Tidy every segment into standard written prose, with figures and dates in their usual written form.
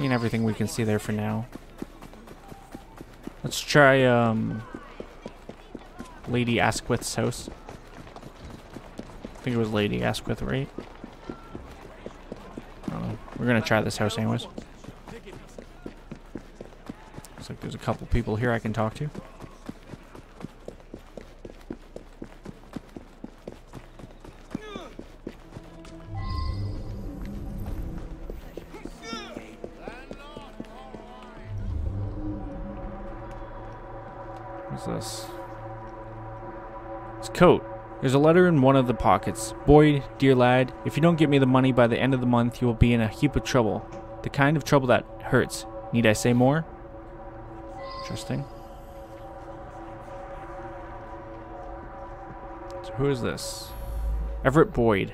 Seen everything we can see there for now. Let's try Lady Asquith's house. I think it was Lady Asquith, right? I don't know. We're gonna try this house anyways. Looks like there's a couple people here I can talk to. What's this? It's coat. There's a letter in one of the pockets. Boyd, dear lad, if you don't get me the money by the end of the month, you will be in a heap of trouble. The kind of trouble that hurts. Need I say more? Interesting. So who is this? Everett Boyd.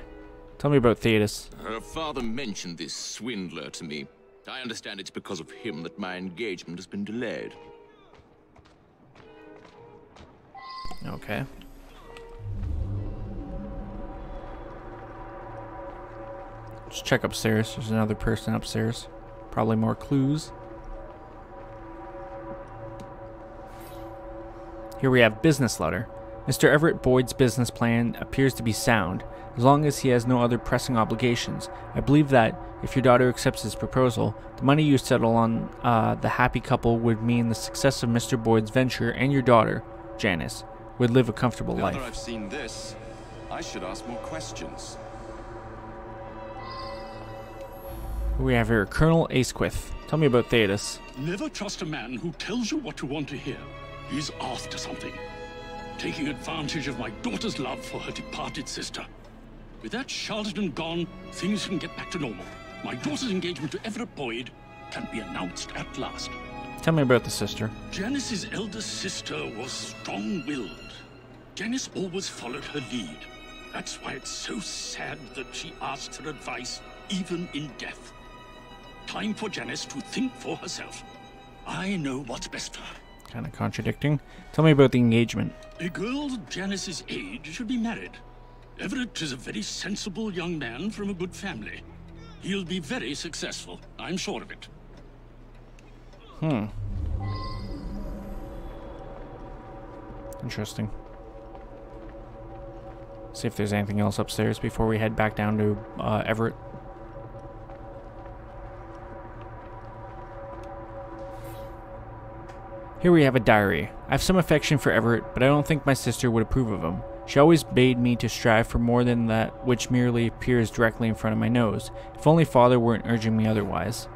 Tell me about Thetis. Her father mentioned this swindler to me. I understand it's because of him that my engagement has been delayed. Okay. Just check upstairs. There's another person upstairs. Probably more clues. Here we have business letter. Mr. Everett Boyd's business plan appears to be sound, as long as he has no other pressing obligations. I believe that, if your daughter accepts his proposal, the money you settle on the happy couple would mean the success of Mr. Boyd's venture, and your daughter, Janice, would live a comfortable life. Now that I've seen this, I should ask more questions. We have here Colonel Asquith. Tell me about Thetis. Never trust a man who tells you what you want to hear. He's after something. Taking advantage of my daughter's love for her departed sister. With that charlatan gone, things can get back to normal. My daughter's engagement to Everett Boyd can be announced at last. Tell me about the sister. Janice's elder sister was strong-willed. Janice always followed her lead. That's why it's so sad that she asks her advice, even in death. Time for Janice to think for herself. I know what's best for her. Kind of contradicting. Tell me about the engagement. A girl Janice's age should be married. Everett is a very sensible young man from a good family. He'll be very successful, I'm sure of it. Interesting. See if there's anything else upstairs before we head back down to Everett. Here we have a diary. I have some affection for Everett, but I don't think my sister would approve of him. She always bade me to strive for more than that which merely appears directly in front of my nose. If only father weren't urging me otherwise.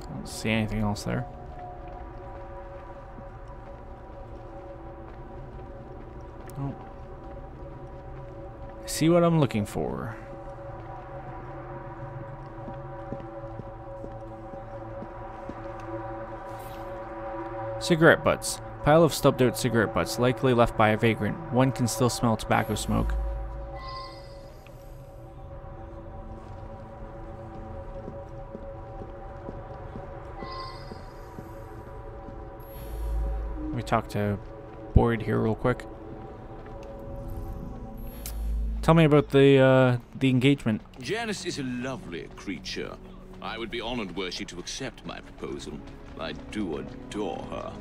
I don't see anything else there. Oh. I see what I'm looking for. Cigarette butts. Pile of stubbed out cigarette butts, likely left by a vagrant. One can still smell tobacco smoke. Let me talk to Boyd here real quick. Tell me about the engagement. Janice is a lovely creature. I would be honored were she to accept my proposal. I do adore her.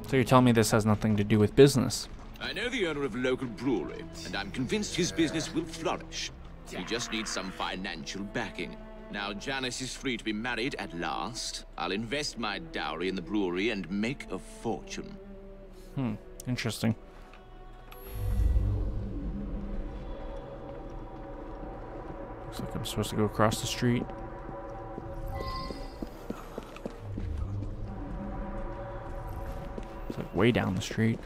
So you're telling me this has nothing to do with business? I know the owner of a local brewery, and I'm convinced his business will flourish. He just needs some financial backing. Now Janice is free to be married at last. I'll invest my dowry in the brewery and make a fortune. Interesting. Looks like I'm supposed to go across the street. It's like way down the street.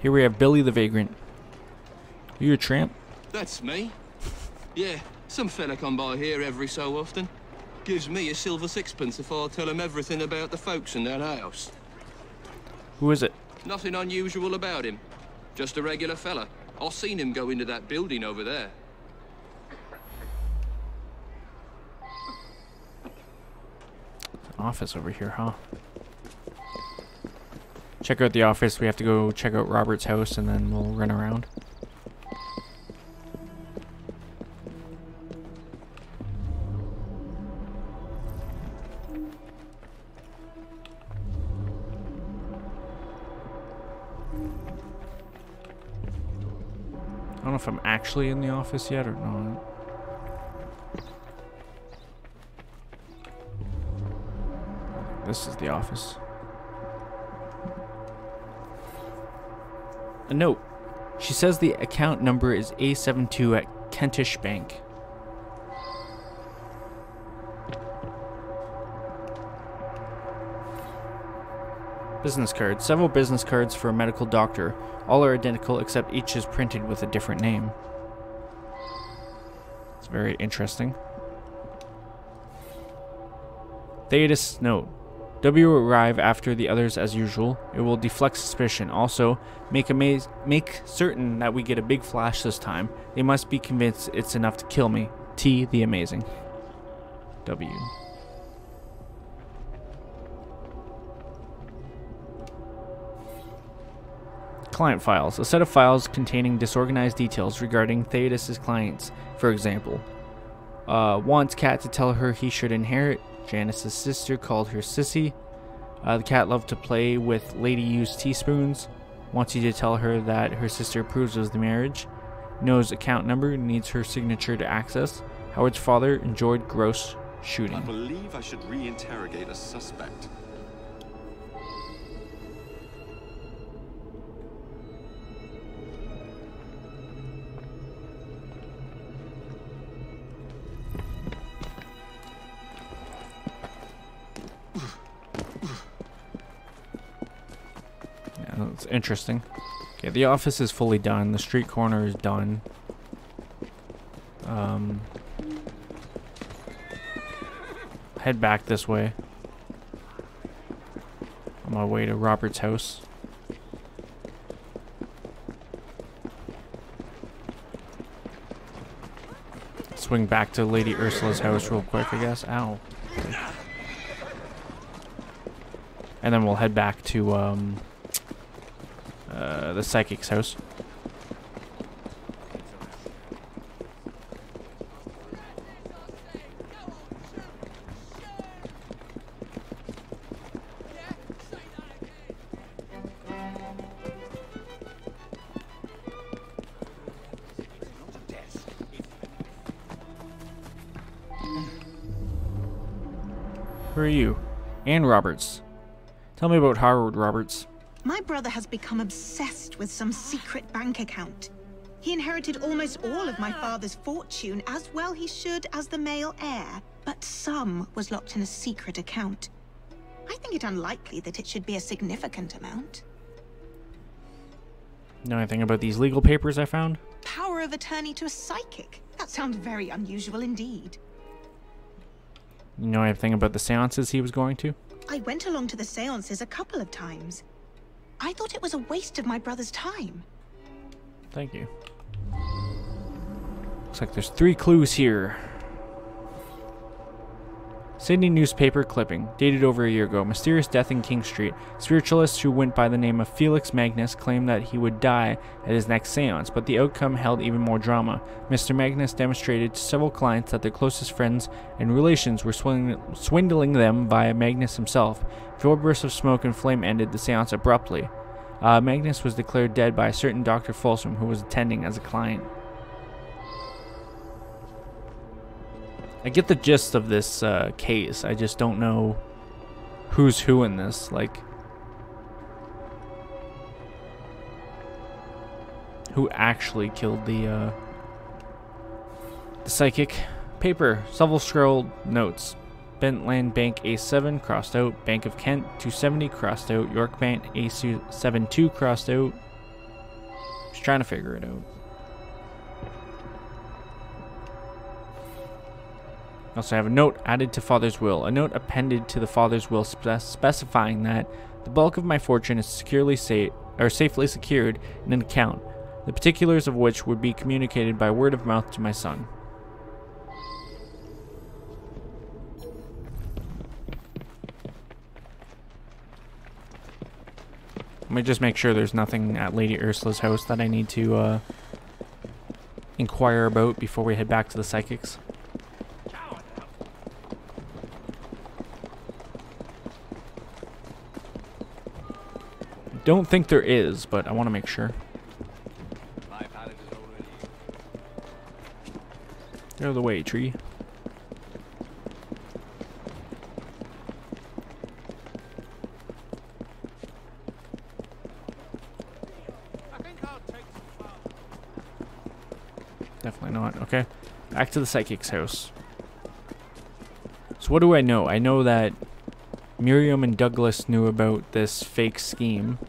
Here we have Billy the Vagrant. Are you a tramp? That's me. Yeah, Some fella come by here every so often. Gives me a silver sixpence if I tell him everything about the folks in that house. Who is it? Nothing unusual about him. Just a regular fella. I've seen him go into that building over there. Office over here, huh? Check out the office. We have to go check out Robert's house and then we'll run around. I don't know if I'm actually in the office yet or not. This is the office. A note. She says the account number is A72 at Kentish Bank. Business card. Several business cards for a medical doctor. All are identical except each is printed with a different name. It's very interesting. Thetis note. W will arrive after the others as usual. It will deflect suspicion. Also, make certain that we get a big flash this time. They must be convinced it's enough to kill me. T the amazing. W. Client files. A set of files containing disorganized details regarding Thetis' clients. For example, wants Cat to tell her he should inherit. Janice's sister called her Sissy. The cat loved to play with lady used teaspoons. Wants you to tell her that her sister approves of the marriage. Knows account number, needs her signature to access. Howard's father enjoyed gross shooting. I believe I should reinterrogate a suspect. It's interesting. Okay, the office is fully done. The street corner is done. Head back this way. On my way to Robert's house. Swing back to Lady Ursula's house real quick, I guess. Ow. Okay. And then we'll head back to the psychic's house. Who are you? Ann Roberts. Tell me about Howard Roberts. My brother has become obsessed with some secret bank account. He inherited almost all of my father's fortune, as well he should as the male heir, but some was locked in a secret account. I think it unlikely that it should be a significant amount. Know anything about these legal papers I found? Power of attorney to a psychic? That sounds very unusual indeed. You know anything about the seances he was going to? I went along to the seances a couple of times. I thought it was a waste of my brother's time. Thank you. Looks like there's 3 clues here. Sydney newspaper clipping, dated over a year ago. Mysterious death in King Street. Spiritualist who went by the name of Felix Magnus claimed that he would die at his next seance, but the outcome held even more drama. Mr. Magnus demonstrated to several clients that their closest friends and relations were swindling them via Magnus himself. Before bursts of smoke and flame ended the seance abruptly. Magnus was declared dead by a certain Dr. Folsom who was attending as a client. I get the gist of this case. I just don't know who's who in this. Like, who actually killed the psychic? Paper. Several scrolled notes. Bentland Bank A7 crossed out. Bank of Kent 270 crossed out. York Bank A72 crossed out. Just trying to figure it out. Also, I have a note added to father's will. A note appended to the father's will specifying that the bulk of my fortune is safely secured in an account, the particulars of which would be communicated by word of mouth to my son. Let me just make sure there's nothing at Lady Ursula's house that I need to inquire about before we head back to the psychics. Don't think there is, but I want to make sure. Get out of the way, tree. Definitely not. Okay. Back to the psychic's house. So what do I know? I know that Miriam and Douglas knew about this fake scheme.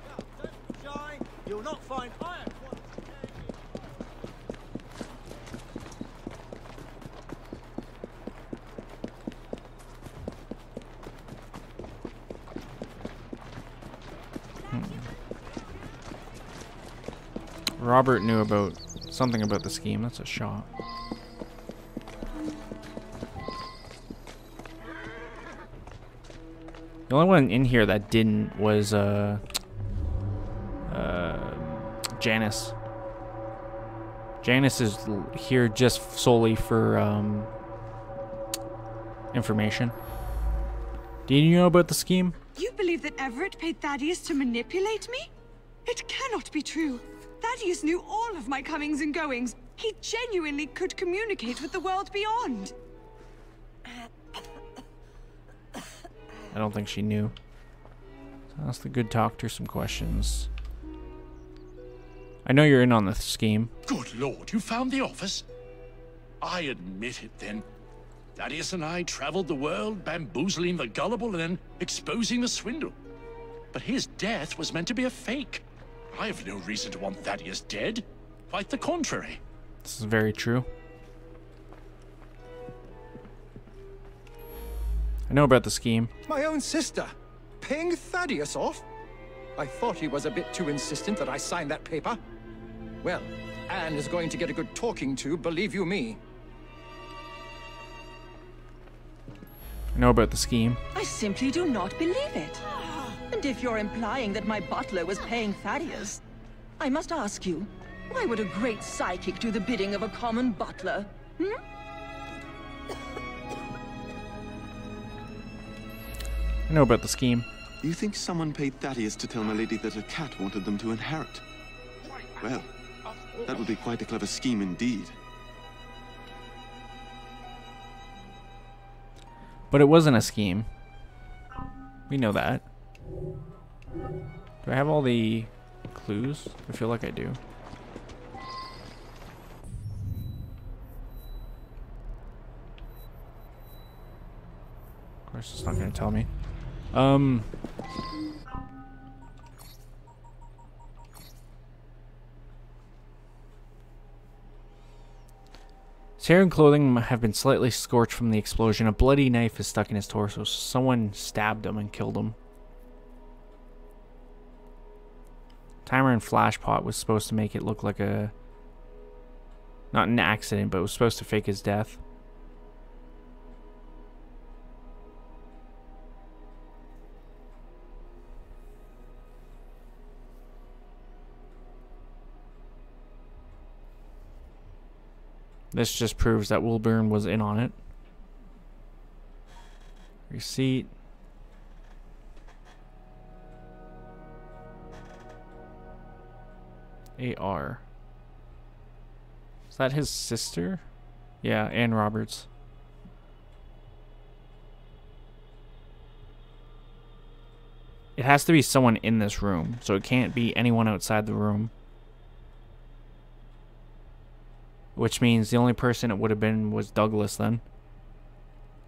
Robert knew about something about the scheme. That's a shot. The only one in here that didn't was Janice. Janice is here just solely for information. Do you know about the scheme? You believe that Everett paid Thaddeus to manipulate me? It cannot be true. Thaddeus knew all of my comings and goings. He genuinely could communicate with the world beyond. I don't think she knew. So ask the good doctor some questions. I know you're in on the scheme. Good Lord, you found the office? I admit it then. Thaddeus and I traveled the world, bamboozling the gullible and then exposing the swindle. But his death was meant to be a fake. I have no reason to want Thaddeus dead. Quite the contrary. This is very true. I know about the scheme. My own sister, paying Thaddeus off? I thought he was a bit too insistent that I sign that paper. Well, Anne is going to get a good talking to, believe you me. I know about the scheme. I simply do not believe it. And if you're implying that my butler was paying Thaddeus, I must ask you, why would a great psychic do the bidding of a common butler? Hmm? I know about the scheme. You think someone paid Thaddeus to tell my lady that a cat wanted them to inherit? Well, that would be quite a clever scheme indeed. But it wasn't a scheme. We know that. Do I have all the clues? I feel like I do. Of course, it's not going to tell me. His hair and clothing have been slightly scorched from the explosion. A bloody knife is stuck in his torso. Someone stabbed him and killed him. Timer and flashpot was supposed to make it look like a... not an accident, but it was supposed to fake his death. This just proves that Wilburn was in on it. Receipt. AR. Is that his sister? Yeah, Ann Roberts. It has to be someone in this room, so it can't be anyone outside the room. Which means the only person it would have been was Douglas then.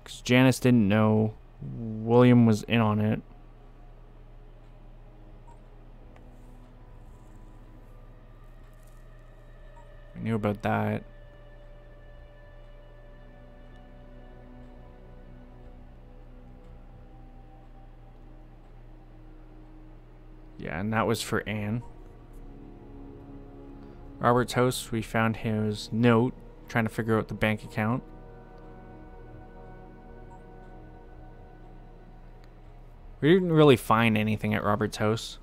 Because Janice didn't know. William was in on it. I knew about that. Yeah, and that was for Anne. Robert's house, we found his note, trying to figure out the bank account. We didn't really find anything at Robert's house.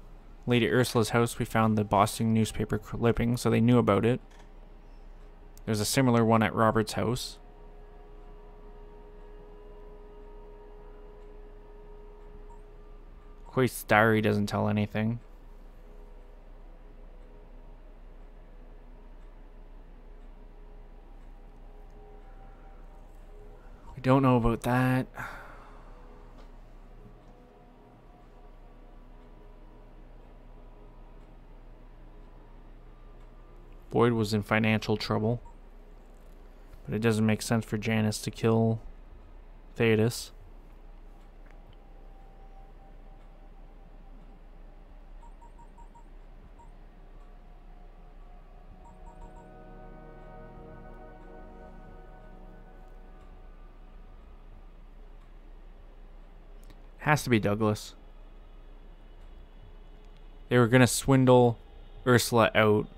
Lady Ursula's house, we found the Boston newspaper clipping, so they knew about it. There's a similar one at Robert's house. Quait's diary doesn't tell anything. We don't know about that. Boyd was in financial trouble. But it doesn't make sense for Janice to kill Theodos. Has to be Douglas. They were gonna swindle Ursula out.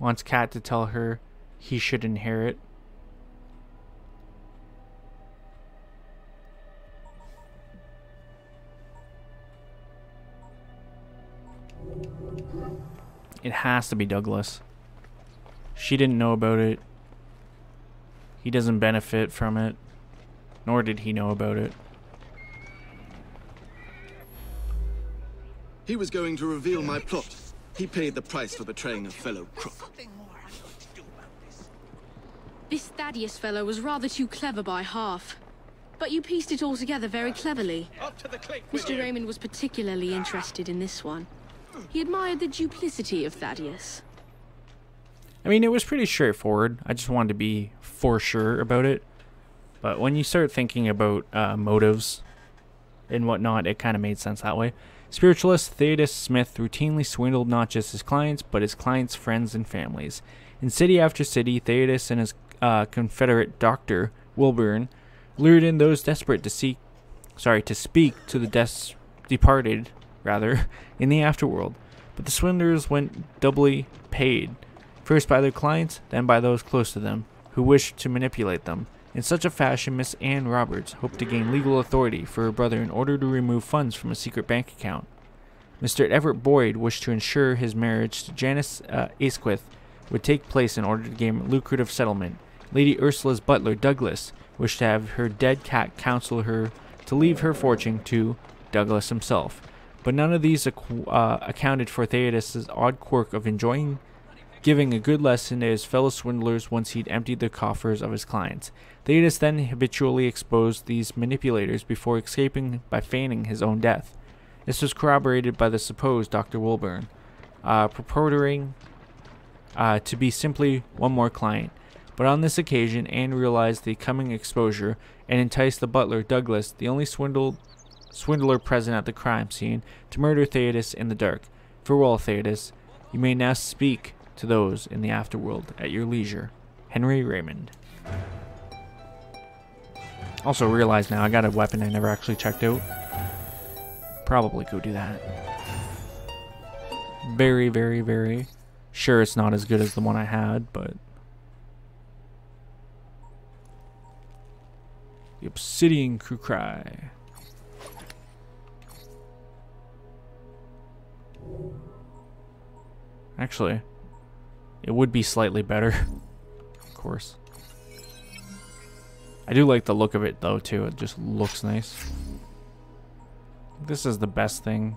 Wants Kat to tell her he should inherit. It has to be Douglas. She didn't know about it. He doesn't benefit from it. Nor did he know about it. He was going to reveal my plot. He paid the price for betraying a fellow crook. This Thaddeus fellow was rather too clever by half. But you pieced it all together very cleverly. Mr. Raymond was particularly interested in this one. He admired the duplicity of Thaddeus. I mean, it was pretty straightforward. I just wanted to be for sure about it. But when you start thinking about motives and whatnot, it kind of made sense that way. Spiritualist Theodos Smith routinely swindled not just his clients, but his clients' friends and families. In city after city, Theodos and his confederate Dr. Wilburn lured in those desperate to speak to the departed, in the afterworld. But the swindlers went doubly paid, first by their clients, then by those close to them, who wished to manipulate them. In such a fashion, Miss Anne Roberts hoped to gain legal authority for her brother in order to remove funds from a secret bank account. Mr. Everett Boyd wished to ensure his marriage to Janice Asquith would take place in order to gain a lucrative settlement. Lady Ursula's butler, Douglas, wished to have her dead cat counsel her to leave her fortune to Douglas himself. But none of these accounted for Theodos' odd quirk of enjoying giving a good lesson to his fellow swindlers once he'd emptied the coffers of his clients. Theodos then habitually exposed these manipulators before escaping by feigning his own death. This was corroborated by the supposed Dr. Wilburn, purporting to be simply one more client. But on this occasion, Anne realized the coming exposure and enticed the butler, Douglas, the only swindler present at the crime scene, to murder Theodos in the dark. Farewell, Theodos. You may now speak to those in the afterworld at your leisure. Henry Raymond. Also realize now I got a weapon I never actually checked out. Probably go do that. Very, very, very sure it's not as good as the one I had, but the Obsidian Crew Cry. Actually, it would be slightly better, of course. I do like the look of it though too, it just looks nice. This is the best thing.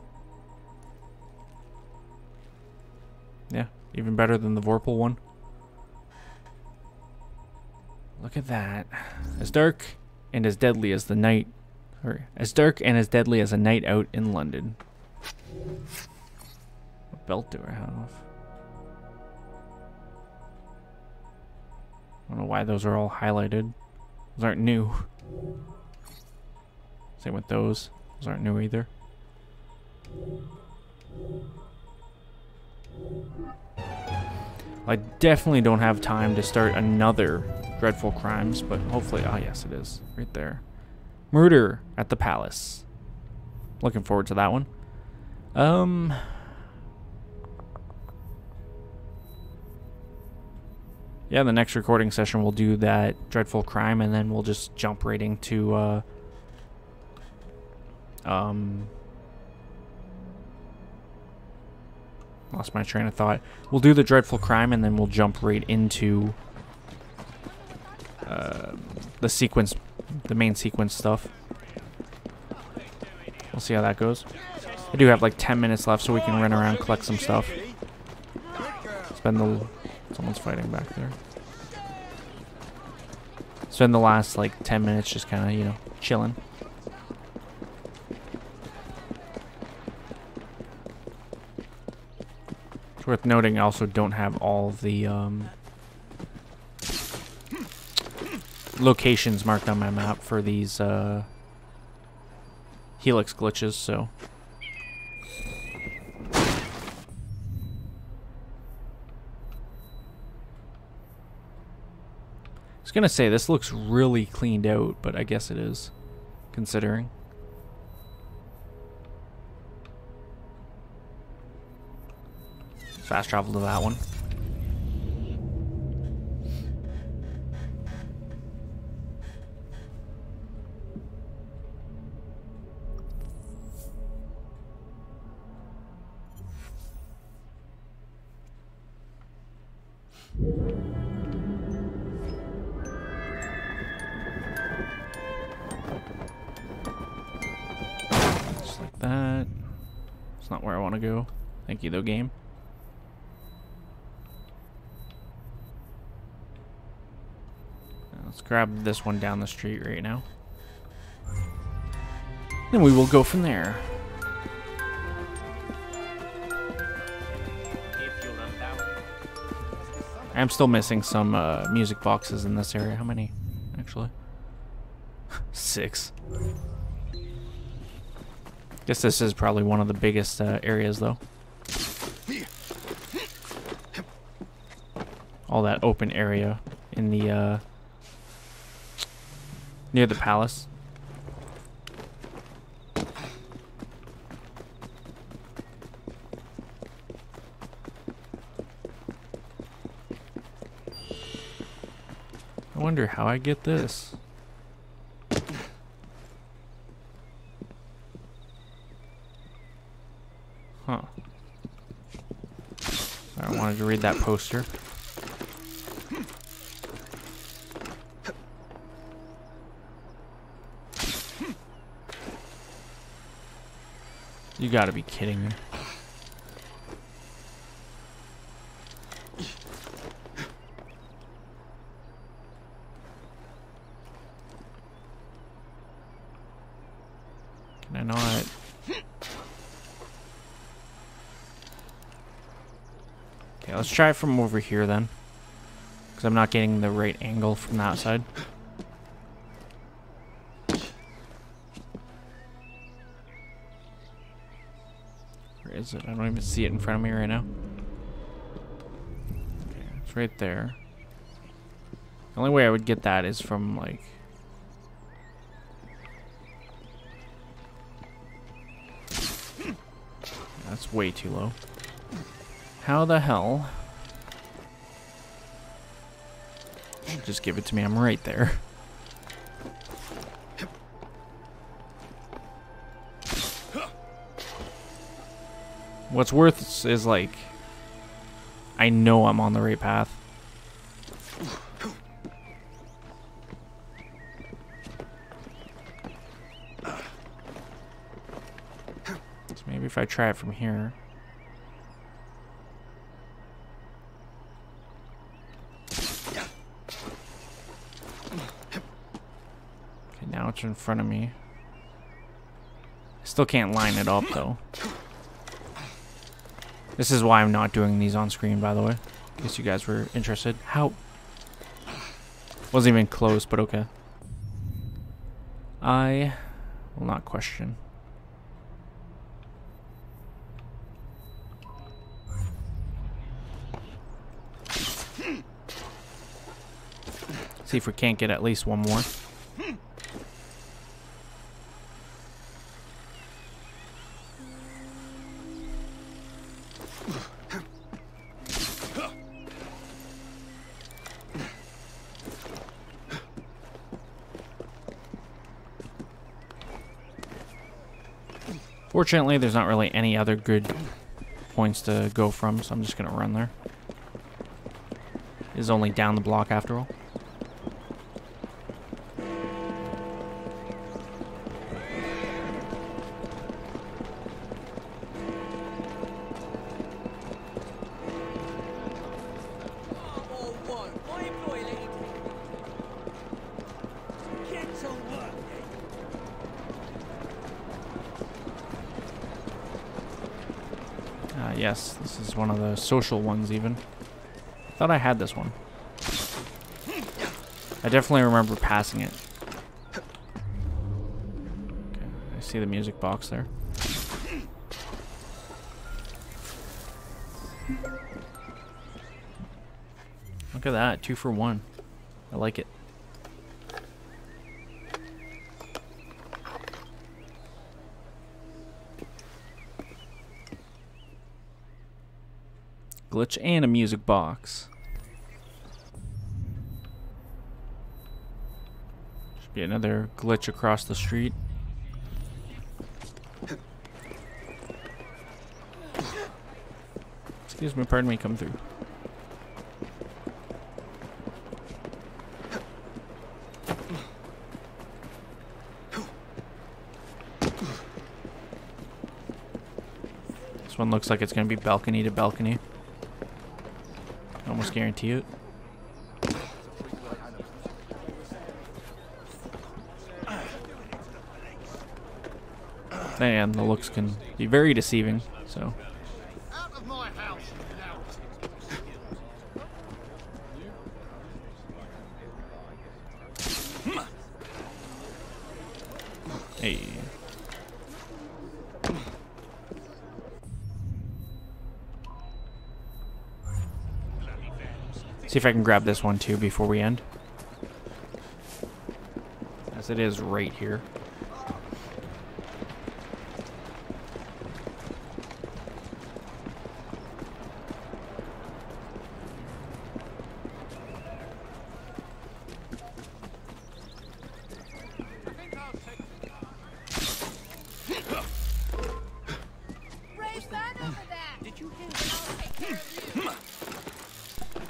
Yeah, even better than the Vorpal one. Look at that. As dark and as deadly as the night, or as dark and as deadly as a night out in London. What belt do I have? I don't know why those are all highlighted. Those aren't new. Same with those. Those aren't new either. I definitely don't have time to start another Dreadful Crimes, but hopefully... Ah, yes, it is. Right there. Murder at the Palace. Looking forward to that one. Yeah, the next recording session we'll do that Dreadful Crime, and then we'll just jump right into lost my train of thought. We'll do the Dreadful Crime, and then we'll jump right into the sequence, the main sequence stuff. We'll see how that goes. I do have like 10 minutes left, so we can run around, collect some stuff. Spend the... Someone's fighting back there. Spend the last like 10 minutes just kind of, you know, chilling. It's worth noting I also don't have all of the locations marked on my map for these helix glitches, so... I was gonna say this looks really cleaned out, but I guess it is, considering. Fast travel to that one. That. It's not where I want to go. Thank you, though, game. Let's grab this one down the street right now. Then we will go from there. I'm still missing some music boxes in this area. How many, actually? 6. Guess this is probably one of the biggest areas, though. All that open area in the near the palace. I wonder how I get this. Huh. I wanted to read that poster. You gotta be kidding me. Can I not? Okay, let's try it from over here then. Because I'm not getting the right angle from that side. Where is it? I don't even see it in front of me right now. Okay, it's right there. The only way I would get that is from, like... That's way too low. How the hell? Just give it to me. I'm right there. What's worth is, like, I know I'm on the right path. So maybe if I try it from here. Okay, now it's in front of me. I still can't line it up, though. This is why I'm not doing these on screen, by the way. In case you guys were interested. How? Wasn't even close, but okay. I will not question. See if we can't get at least one more. Fortunately, there's not really any other good points to go from, so I'm just gonna run there. It's only down the block after all. Yes, this is one of the social ones even. I thought I had this one. I definitely remember passing it. Okay, I see the music box there. Look at that, 2 for 1. I like it. Glitch and a music box. Should be another glitch across the street. Excuse me, pardon me, come through. This one looks like it's going to be balcony to balcony. Almost guarantee it. And the looks can be very deceiving, so. Hey. See if I can grab this one too before we end. As it is right here.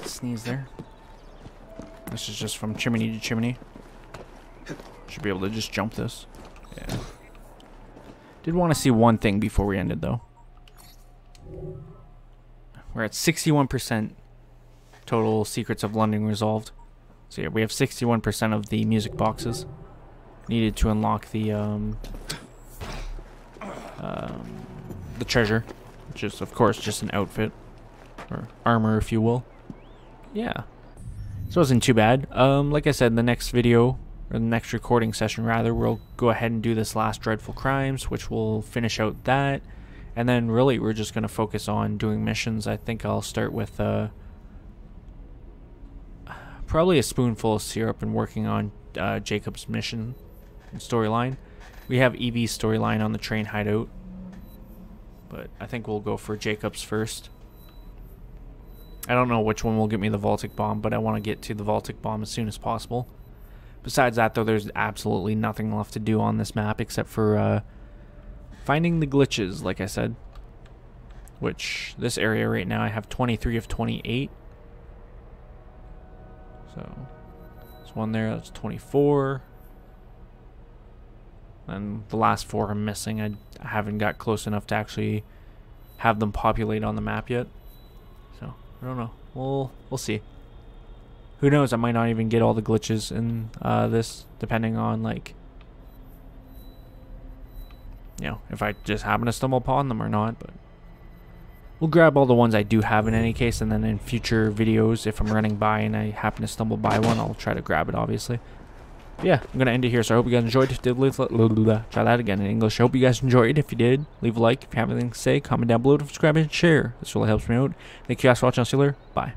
Sneeze there. This is just from chimney to chimney. Should be able to just jump this. Yeah. Did want to see one thing before we ended though. We're at 61% total Secrets of London resolved. So yeah, we have 61% of the music boxes needed to unlock the treasure, which is of course just an outfit or armor, if you will. Yeah, this wasn't too bad. Like I said, in the next video, or the next recording session rather, we'll go ahead and do this last Dreadful Crimes, which will finish out that, and then really we're just going to focus on doing missions. I think I'll start with probably a spoonful of syrup and working on Jacob's mission and storyline. We have Evie's storyline on the train hideout, but I think we'll go for Jacob's first. I don't know which one will get me the Vaultic Bomb, but I want to get to the Vaultic Bomb as soon as possible. Besides that, though, there's absolutely nothing left to do on this map except for finding the glitches, like I said. Which, this area right now, I have 23 of 28. So, there's one there, that's 24. And the last 4 I'm missing. I haven't got close enough to actually have them populate on the map yet. So, I don't know. We'll see. Who knows? I might not even get all the glitches in this, depending on, like, you know, if I just happen to stumble upon them or not. But we'll grab all the ones I do have in any case, and then in future videos, if I'm running by and I happen to stumble by one, I'll try to grab it, obviously. But yeah, I'm gonna end it here. So I hope you guys enjoyed. If you did, try that again in English. I hope you guys enjoyed. If you did, leave a like. If you have anything to say, comment down below, subscribe and share. This really helps me out. Thank you guys for watching. I'll see you later. Bye.